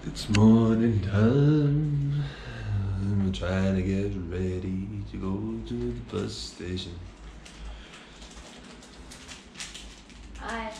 It's morning time. I'm trying to get ready to go to the bus station. Hi.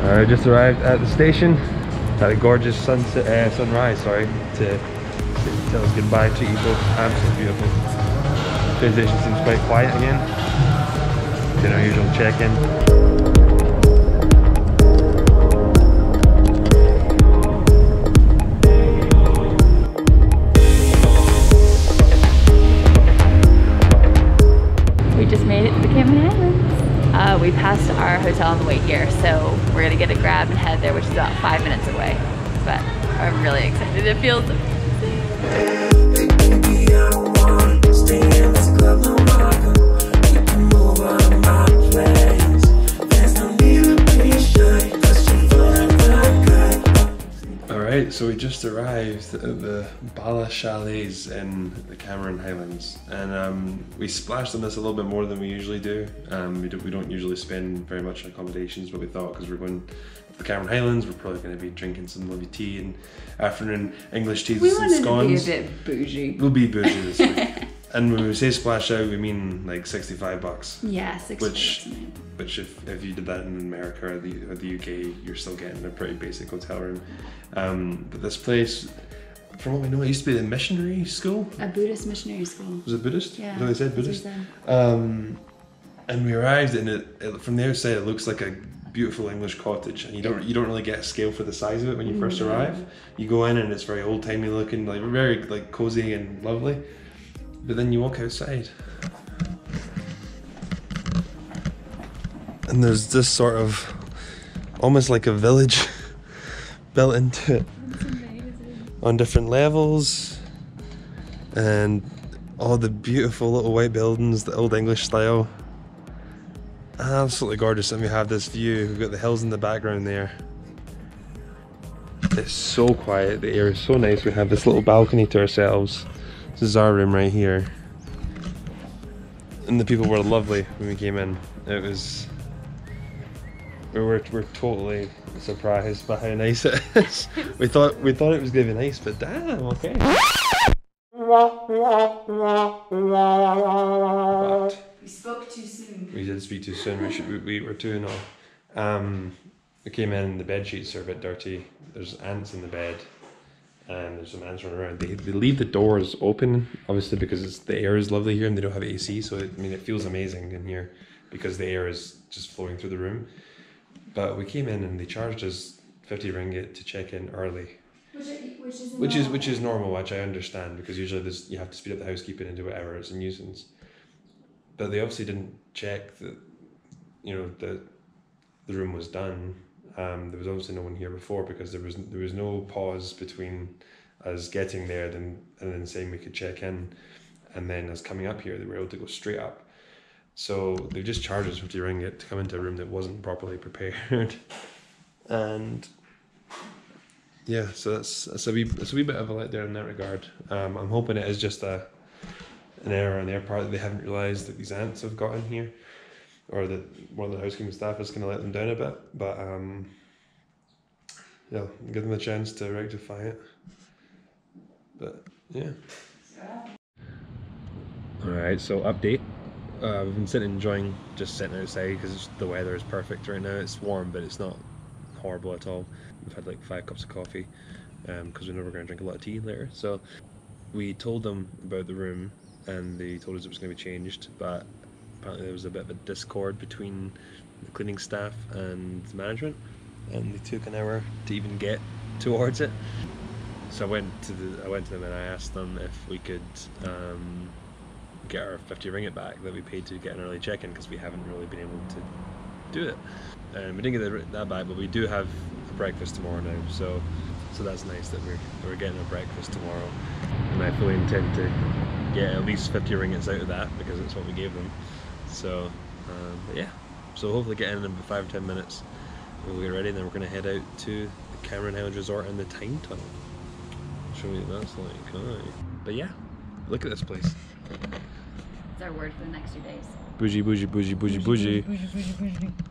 I just arrived at the station. Had a gorgeous sunrise, sorry, to tell us goodbye to you both. Absolutely beautiful. Train station seems quite quiet again. Did our usual check-in. We just made it to the Cameron Highlands. We passed our hotel on the way here, so we're gonna get a grab and head there, which is about 5 minutes away. But I'm really excited. It feels Alright, so we just arrived at the Bala Chalets in the Cameron Highlands, and we splashed on this a little bit more than we usually do. We don't usually spend very much on accommodations, but we thought because we're going to the Cameron Highlands, we're probably going to be drinking some lovely tea and afternoon English teas and scones. We wanted to be a bit bougie. We'll be bougie this week. And when we say splash out, we mean like $65. Yeah, $65. Which if you did that in America or the UK, you're still getting a pretty basic hotel room. But this place, from what we know, it used to be a missionary school. A Buddhist missionary school. Was it Buddhist? Yeah. No, they said Buddhist. And we arrived, and it from the outside it looks like a beautiful English cottage, and you don't really get a scale for the size of it when you first arrive. You go in and it's very old timey looking, like very like cozy and lovely. But then you walk outside, and there's this sort of almost like a village built into it on different levels, and all the beautiful little white buildings, the old English style. Absolutely gorgeous. And we have this view. We've got the hills in the background there. It's so quiet, the air is so nice. We have this little balcony to ourselves. This is our room right here, and the people were lovely when we came in. It was, we're totally surprised by how nice it is. we thought it was gonna be nice, but damn, okay. But We spoke too soon. we did speak too soon. We were too in awe. We came in and the bed sheets are a bit dirty. There's ants in the bed. And there's some ants running around. They leave the doors open, obviously, because the air is lovely here and they don't have AC, so it feels amazing in here because the air is just flowing through the room. But we came in and they charged us 50 ringgit to check in early, which is normal, which I understand, because usually you have to speed up the housekeeping and do whatever. It's a nuisance. But they obviously didn't check that the room was done. There was obviously no one here before, because there was no pause between us getting there and then saying we could check in, and then us coming up here. They were able to go straight up. So they just charged us 50 ringgit to come into a room that wasn't properly prepared. And yeah, so that's a wee bit of a letdown in that regard. I'm hoping it is just a an error on their part that they haven't realised that these ants have got in here, or that one of the housekeeping staff is going to let them down a bit. But yeah, give them a chance to rectify it. But yeah. Alright, so update. We've been sitting outside because the weather is perfect right now. It's warm, but it's not horrible at all. We've had like 5 cups of coffee because we know we're going to drink a lot of tea later. So we told them about the room and they told us it was going to be changed, but apparently there was a bit of a discord between the cleaning staff and management, and they took an hour to even get towards it. So I went to them and I asked them if we could get our 50 ringgit back that we paid to get an early check-in, because we haven't really been able to do it. We didn't get that back, but we do have a breakfast tomorrow now, so that's nice that we're getting a breakfast tomorrow, and I fully intend to get at least 50 ringgits out of that because it's what we gave them. So but yeah, so hopefully get in about 5 or 10 minutes. We'll get ready and then we're going to head out to the Cameron Highlands Resort and the time tunnel. Show me what that's like. Alright. But yeah, look at this place. It's our word for the next 2 days. Bougie, bougie, bougie, bougie, bougie.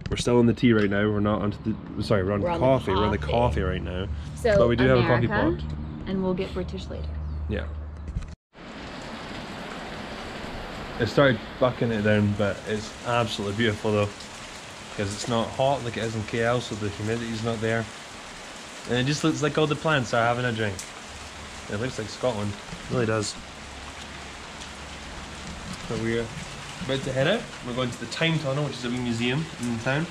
We're still on the tea right now. We're not onto the. Sorry, we're on the coffee. We're on the coffee right now. So but we do have a coffee pot. And we'll get British later. Yeah. It started bucking it down, but it's absolutely beautiful though, because it's not hot like it is in KL, so the humidity's not there, and it just looks like all the plants are having a drink. It looks like Scotland. It really does. So we're about to head out. We're going to the Time Tunnel, which is a wee museum in town,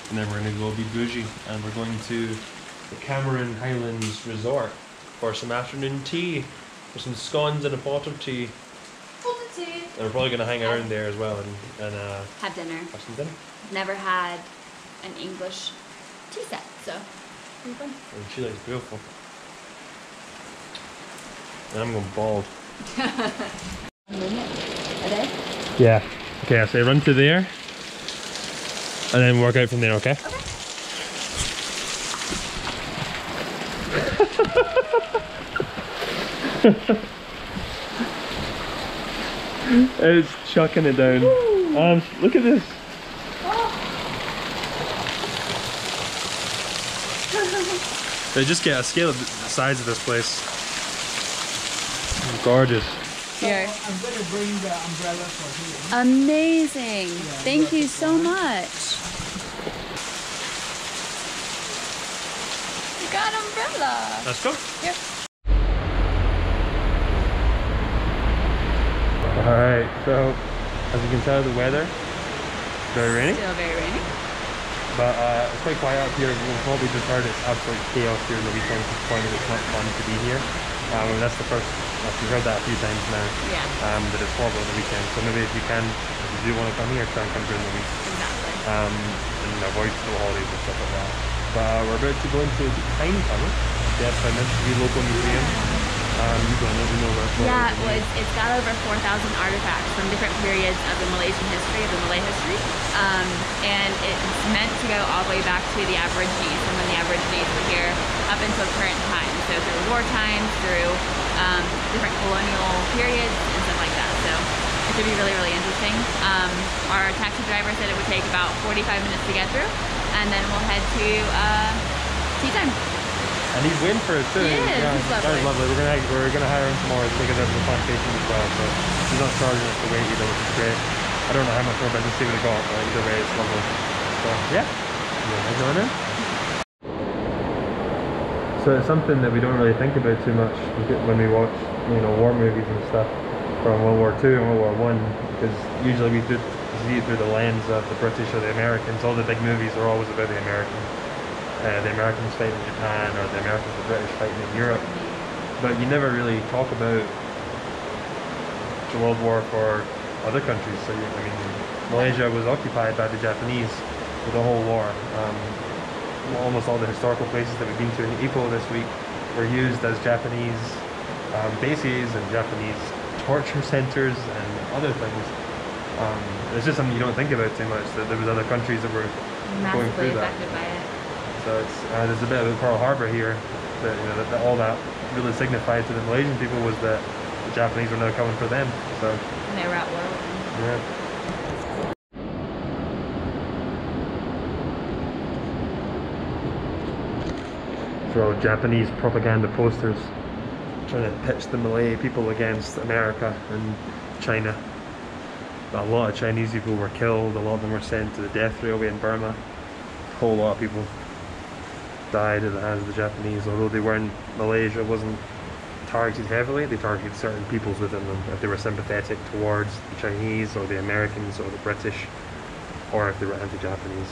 and then we're going to go be bougie, and we're going to the Cameron Highlands Resort for some afternoon tea, for some scones and a pot of tea. And we're probably going to hang around there as well and have dinner. Have some dinner. Never had an English tea set, so it'll be fun. And she looks beautiful. And I'm going bald. A day? Yeah. Okay, I say run to there and then work out from there, okay? Okay. It's chucking it down. Look at this. They just get a scale of the size of this place. It's gorgeous. Here. I'm going to bring the umbrella for you. Amazing. Thank you so much. You got an umbrella. Let's go. Here. Alright, so as you can tell, the weather is very rainy. Still very rainy. But it's quite quiet up here. We've probably just heard it's absolute chaos here in the weekend to the point that it's not fun to be here. And that's the first, we've heard that a few times now. Yeah. That it's horrible on the weekend. So maybe if you do want to come here, try and come during the week. Exactly. And avoid school holidays and stuff like that. But we're about to go into the Time Tunnel. Yes, I mentioned the local museum. You go in it, we know where it's Yeah, well, it's got over 4,000 artifacts from different periods of the Malaysian history, of the Malay history. And it's meant to go all the way back to the Aborigines, and when the Aborigines were here up until current time. So through wartime, through different colonial periods and stuff like that. So it should be really, really interesting. Our taxi driver said it would take about 45 minutes to get through, and then we'll head to tea time. And he's waiting for it too. He is, yeah, he's lovely. That is lovely. We're gonna hire him tomorrow to take us over to the plantation as well. So he's not charging us to wait either, which is great. I don't know how much more business he would have got, but either way it's lovely. So yeah. Going in. So it's something that we don't really think about too much when we watch, war movies and stuff from World War II and World War I, because usually we see it through the lens of the British or the Americans. All the big movies are always about the Americans. The Americans fighting in Japan, or the Americans and British fighting in Europe, but you never really talk about the World War for other countries. So Malaysia was occupied by the Japanese for the whole war. Almost all the historical places that we've been to in Ipoh this week were used as Japanese bases and Japanese torture centers and other things. It's just something you don't think about too much, that there was other countries that were going through that. Affected by it. So there's a bit of a Pearl Harbor here that all that really signified to the Malaysian people was that the Japanese were now coming for them. So And they were at war with them. yeah. Throw Japanese propaganda posters trying to pitch the Malay people against America and China. A lot of Chinese people were killed, a lot of them were sent to the death railway in Burma. A whole lot of people died at the hands of the Japanese, although they weren't, Malaysia wasn't targeted heavily, they targeted certain peoples within them, if they were sympathetic towards the Chinese or the Americans or the British, or if they were anti-Japanese.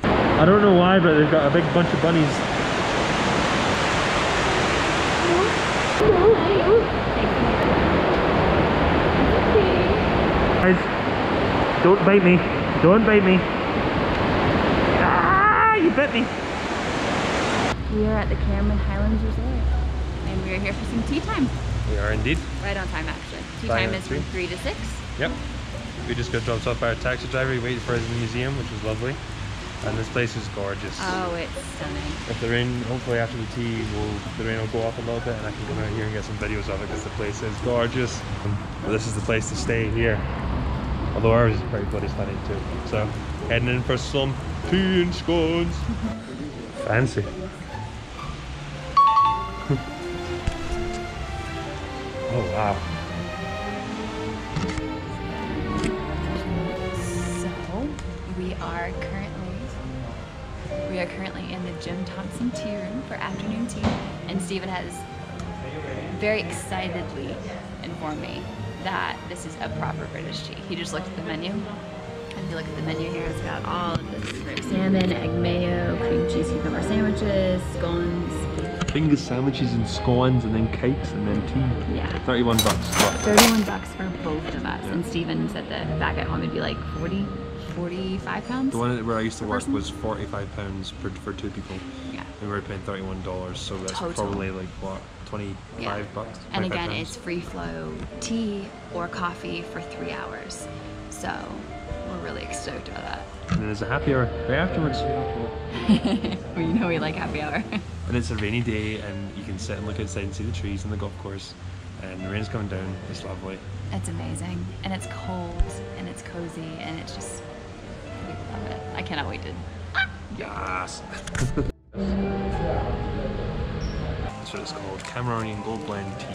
I don't know why, but they've got a big bunch of bunnies. Guys, don't bite me. Don't bite me. Ah, you bit me. We are at the Cameron Highlands Resort, and we are here for some tea time. We are indeed. Right on time, actually. Tea Bang time on is from 3 to 6. Yep. We just got dropped off by our taxi driver. We waited for us in the museum, which was lovely. And this place is gorgeous. Oh, it's stunning. If the rain, hopefully after the tea, the rain will go off a little bit and I can come out here and get some videos of it because the place is gorgeous. But this is the place to stay here. Although ours is pretty bloody stunning too. So, heading in for some tea and scones. Fancy. Oh wow. So, we are currently in the Jim Thompson Tea Room for afternoon tea, and Stephen has very excitedly informed me that this is a proper British tea. He just looked at the menu, and if you look at the menu here, it's got all of this smoked salmon, egg mayo, cream cheese cucumber sandwiches, scones. Finger sandwiches and scones and then cakes and then tea. Yeah. 31 bucks. 31 bucks for both of us, and Stephen said that back at home it'd be like 40, 45 pounds. The one where I used to work person? was £45 for two people. Yeah. And we were paying $31, so that's Total. probably like what, 25 bucks? And 25 again, pounds? it's free flow tea or coffee for 3 hours. So we're really stoked about that. And then there's a happy hour right afterwards. Well, you know we like happy hour. And it's a rainy day and you can sit and look outside and see the trees on the golf course. And the rain's coming down, it's lovely. It's amazing. And it's cold and it's cozy and it's just, we love it. I cannot wait to. Yes! That's what it's called, Cameroonian Gold Blend Tea.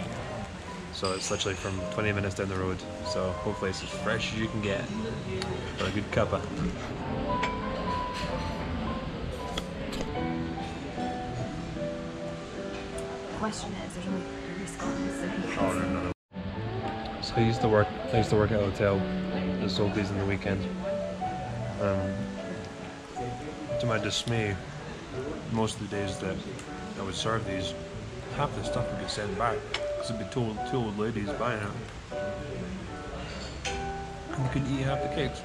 So it's literally from 20 minutes down the road. So hopefully it's as fresh as you can get for a good cuppa. Question is, there's only 3 scones. So Oh no. So I used to work at a hotel that sold these on the weekend. To my dismay, most of the days that I would serve these, half the stuff would get sent back because it'd be two old ladies buying it, and they couldn't eat half the cakes,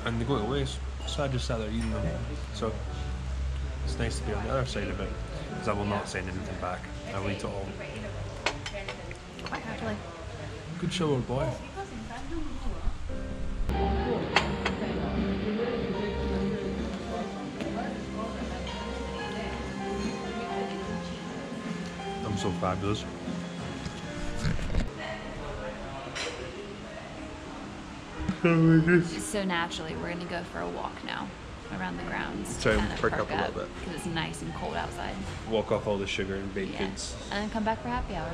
and they go to waste. So I just sat there eating them. So it's nice to be on the other side of it, because I will not send anything back. I will eat it all. quite happily. Good show, old boy. I'm so fabulous. So naturally, we're gonna go for a walk now around the grounds. Try and kind of perk up a perk little bit. because it's nice and cold outside. Walk off all the sugar and baked Yeah. goods. And then come back for happy hour.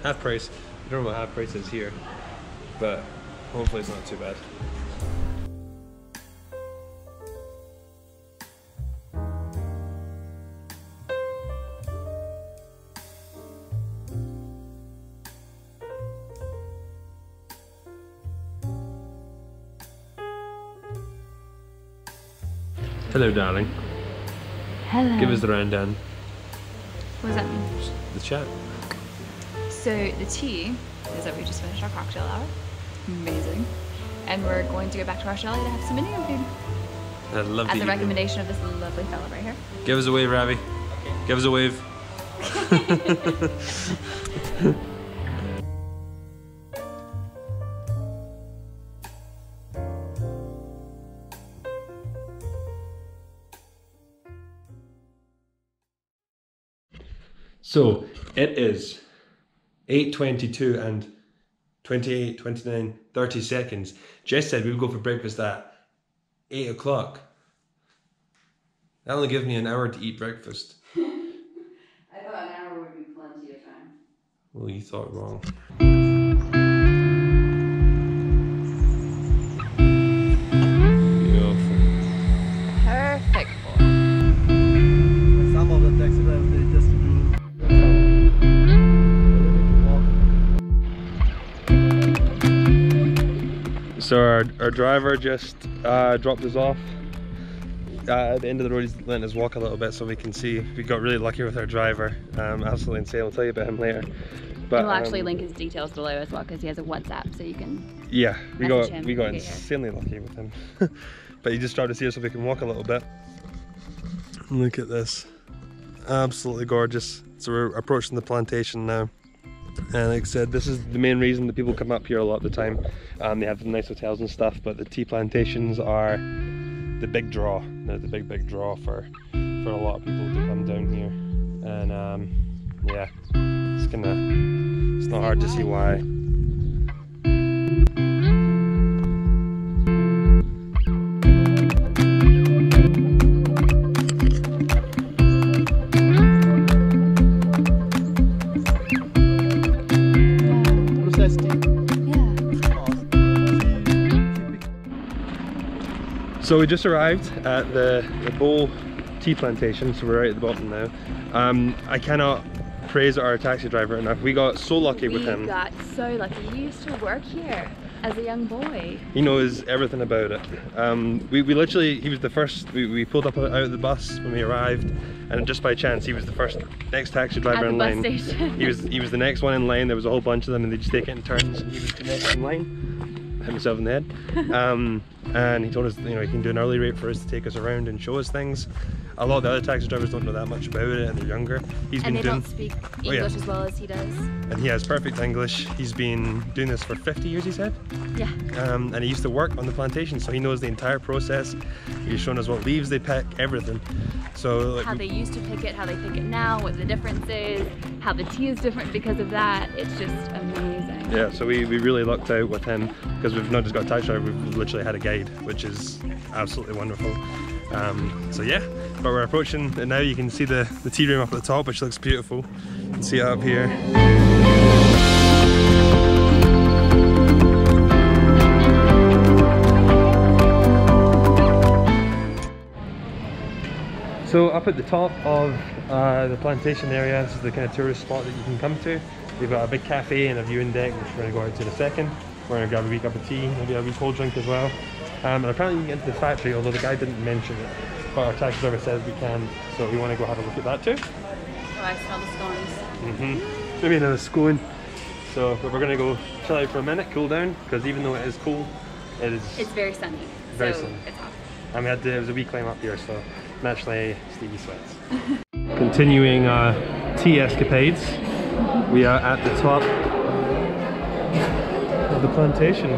Half price. I don't know what half price is here, but hopefully it's not too bad. Hello, darling. Hello. Give us the rundown. What does that mean? The chat. So the tea is that we just finished our cocktail hour. Amazing. And we're going to go back to our chalet to have some Indian food. I love At the the evening. recommendation of this lovely fella right here. Give us a wave, Ravi. Give us a wave. So it is 8:22 and 28, 29, 30 seconds. Jess said we would go for breakfast at 8 o'clock. That only gives me an hour to eat breakfast. I thought an hour would be plenty of time. Well, you thought wrong. Beautiful. Perfect. Some of the taxi drivers, they just do. So our driver just dropped us off at the end of the road. He's letting us walk a little bit so we can see. We got really lucky with our driver. Absolutely insane. I'll tell you about him later. But we'll actually link his details below as well because he has a WhatsApp, so you can. Yeah, we got him insanely lucky with him. But he just started to see us so we can walk a little bit. Look at this, absolutely gorgeous. So we're approaching the plantation now. And like I said, this is the main reason that people come up here a lot of the time. They have nice hotels and stuff, but the tea plantations are the big draw. They're the big draw for a lot of people to come down here. And yeah, it's not hard to see why. So we just arrived at the Bowl tea plantation, so we're right at the bottom now. I cannot praise our taxi driver enough. We got so lucky with him. We got so lucky. He used to work here as a young boy. He knows everything about it. We literally, he was the first, we pulled up out of the bus when we arrived, and just by chance he was the first next taxi driver in line. Bus station. He was the next one in line. There was a whole bunch of them and they just take it in turns, and he was the next in line. Hit himself in the head. And he told us, you know, he can do an early rate for us to take us around and show us things. A lot of the other taxi drivers don't know that much about it, and they're younger. They don't speak English as well as he does. And he has perfect English. He's been doing this for 50 years, he said. Yeah. And he used to work on the plantation, so he knows the entire process. He's shown us what leaves they pick, everything. So like, how they used to pick it, how they pick it now, what the difference is, how the tea is different because of that. It's just amazing. Yeah, so we really lucked out with him because we've not just got a taxi driver, we've literally had a guide, which is absolutely wonderful. So yeah, but we're approaching, and now you can see the tea room up at the top, which looks beautiful. You can see it up here. So up at the top of the plantation area, this is the kind of tourist spot that you can come to. They've got a big cafe and a viewing deck, which we're going to go out to in a second. We're going to grab a wee cup of tea, maybe a wee cold drink as well. And apparently you can get into the factory, although the guy didn't mention it. But our taxi driver says we can, so we want to go have a look at that too. Oh, I smell the scones. Maybe another scone. So, but we're going to go chill out for a minute, cool down, because even though it is cold, it's very sunny. Very so sunny. It's hot. And it was a wee climb up here, so naturally Stevie sweats. Continuing tea escapades, we are at the top of the plantation.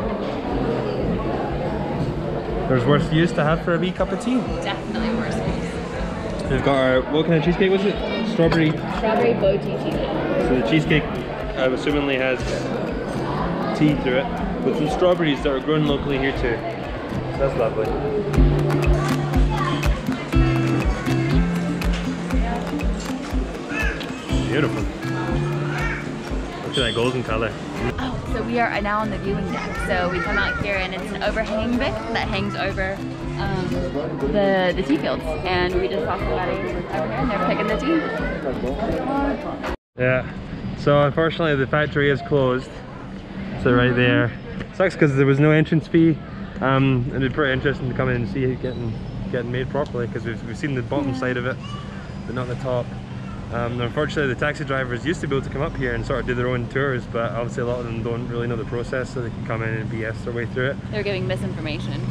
There's worse views to have for a wee cup of tea. Definitely worse views. We've got our, what kind of cheesecake was it? Strawberry bow tea cheesecake. So the cheesecake, I'm assumingly has tea through it, with some strawberries that are grown locally here too. So that's lovely. Beautiful. Look at that golden colour. Oh, so we are now on the viewing deck. So we come out here and it's an overhanging deck that hangs over the tea fields. And we just talked about it over here and they're picking the tea. Yeah, so unfortunately the factory is closed. So right there. Sucks because there was no entrance fee. It'd be pretty interesting to come in and see it getting made properly, because we've seen the bottom side of it, but not the top. Unfortunately the taxi drivers used to be able to come up here and sort of do their own tours, but obviously a lot of them don't really know the process, so they can come in and BS their way through it. They're giving misinformation.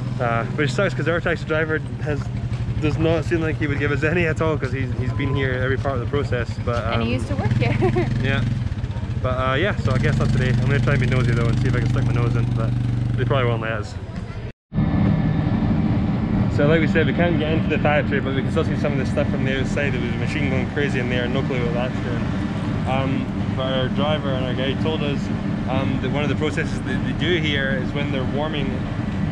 Which sucks because our taxi driver does not seem like he would give us any at all, because he's been here every part of the process. But and he used to work here. Yeah. But yeah, so I guess not today. I'm going to try and be nosy though and see if I can stick my nose in, but they probably won't let us. So like we said, we can't get into the factory, but we can still see some of the stuff from the outside. There was a machine going crazy in there, no clue what that's doing. our driver and our guide told us that one of the processes that they do here is when they're warming,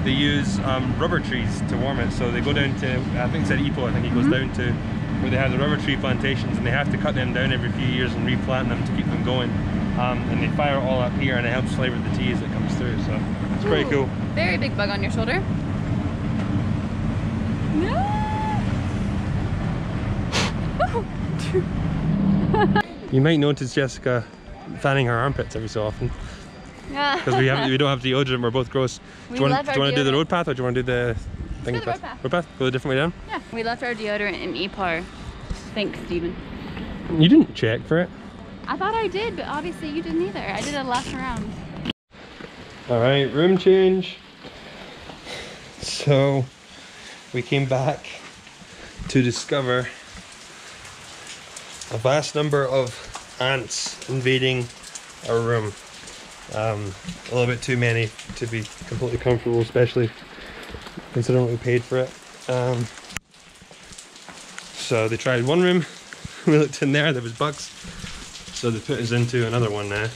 they use rubber trees to warm it. So they go down to, I think it's at Ipoh, I think he goes down to where they have the rubber tree plantations, and they have to cut them down every few years and replant them to keep them going. And they fire it all up here, and it helps flavor the tea as it comes through. So it's pretty cool. Very big bug on your shoulder. You might notice Jessica fanning her armpits every so often. Yeah. Because we don't have deodorant, we're both gross. Do you want to do the road path, or do you want to do the thing? Do the road path. Road path? Go a different way down? Yeah. We left our deodorant in Ipoh. Thanks, Steven. You didn't check for it. I thought I did, but obviously you didn't either. I did a last round. Alright, room change. So we came back to discover a vast number of ants invading our room. A little bit too many to be completely comfortable, especially considering what we paid for it. So they tried one room, we looked in there was bugs. So they put us into another one now.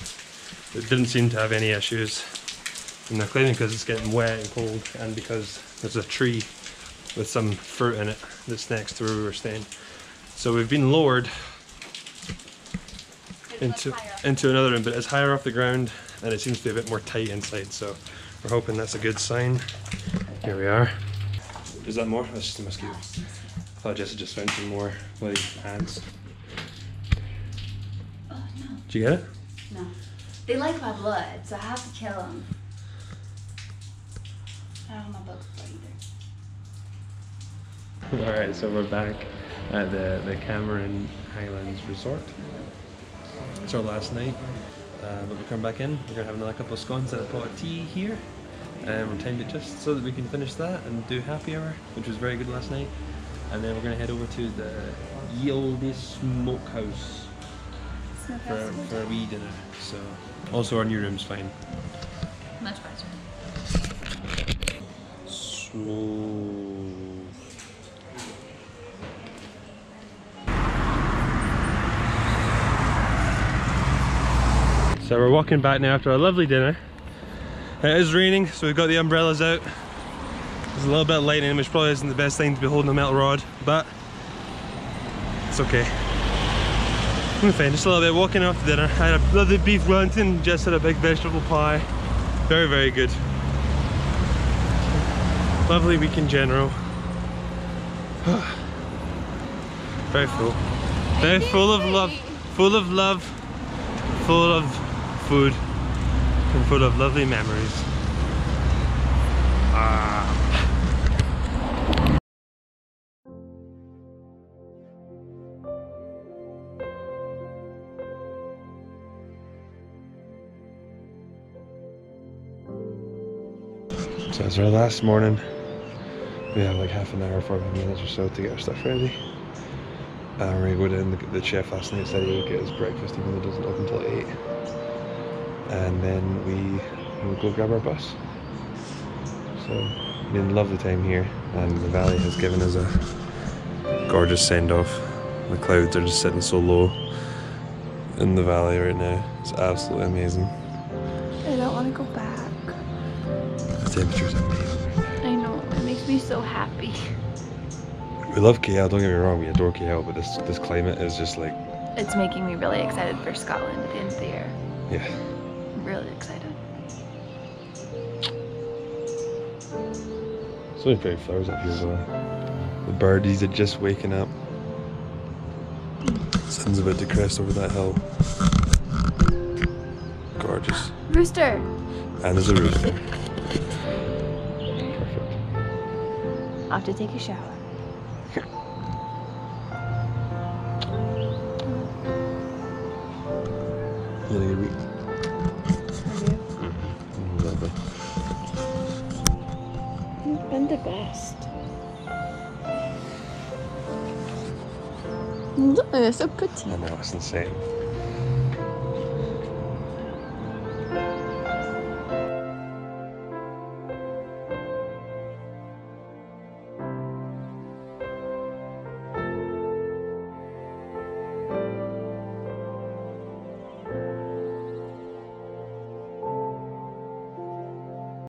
It didn't seem to have any issues. And they're claiming because it's getting wet and cold, and because there's a tree with some fruit in it that's next to where we were staying. So we've been lowered into another room, but it's higher off the ground and it seems to be a bit more tight inside, so we're hoping that's a good sign. Here we are. Is that more? That's just a mosquito. I thought Jess had just found some more bloody ants. Oh no. Did you get it? No. They like my blood, so I have to kill them. I don't want my bug either. Alright, so we're back at the Cameron Highlands resort. It's our last night, but we'll come back in. We're going to have another couple of scones and a pot of tea here. And we're timed it just so that we can finish that and do happy hour, which was very good last night. And then we're going to head over to the ye olde Smokehouse for a wee dinner. So, also our new room's fine. Much better. Smooth. So we're walking back now after a lovely dinner. It is raining, so we've got the umbrellas out. There's a little bit of lightning, which probably isn't the best thing to be holding a metal rod, but it's okay. I'm fine, just a little bit walking after dinner. I had a lovely beef wellington, just had a big vegetable pie. Very, very good. Lovely week in general. Very full. Very full of love. Full of love. Full of food. And full of lovely memories. So it's our last morning. We have like half an hour, 45 minutes or so to get our stuff ready. We're gonna go down. The chef last night said he would get us breakfast even though it doesn't open until 8. And then we'll go grab our bus. So we had a lovely time here, and the valley has given us a gorgeous send off. The clouds are just sitting so low in the valley right now. It's absolutely amazing. I don't want to go back. The temperature's amazing right now. I know, it makes me so happy. We love KL, don't get me wrong, we adore KL, but this climate is just like... It's making me really excited for Scotland at the end of the year. Yeah. I'm really excited. So many pretty flowers up here as well. The birdies are just waking up. Sun's about to crest over that hill. Gorgeous. Rooster! And there's a rooster. Perfect. I'll have to take a shower. You had a good week? I do. Lovely. You've been the best. Look, they're so pretty. I know, it's insane.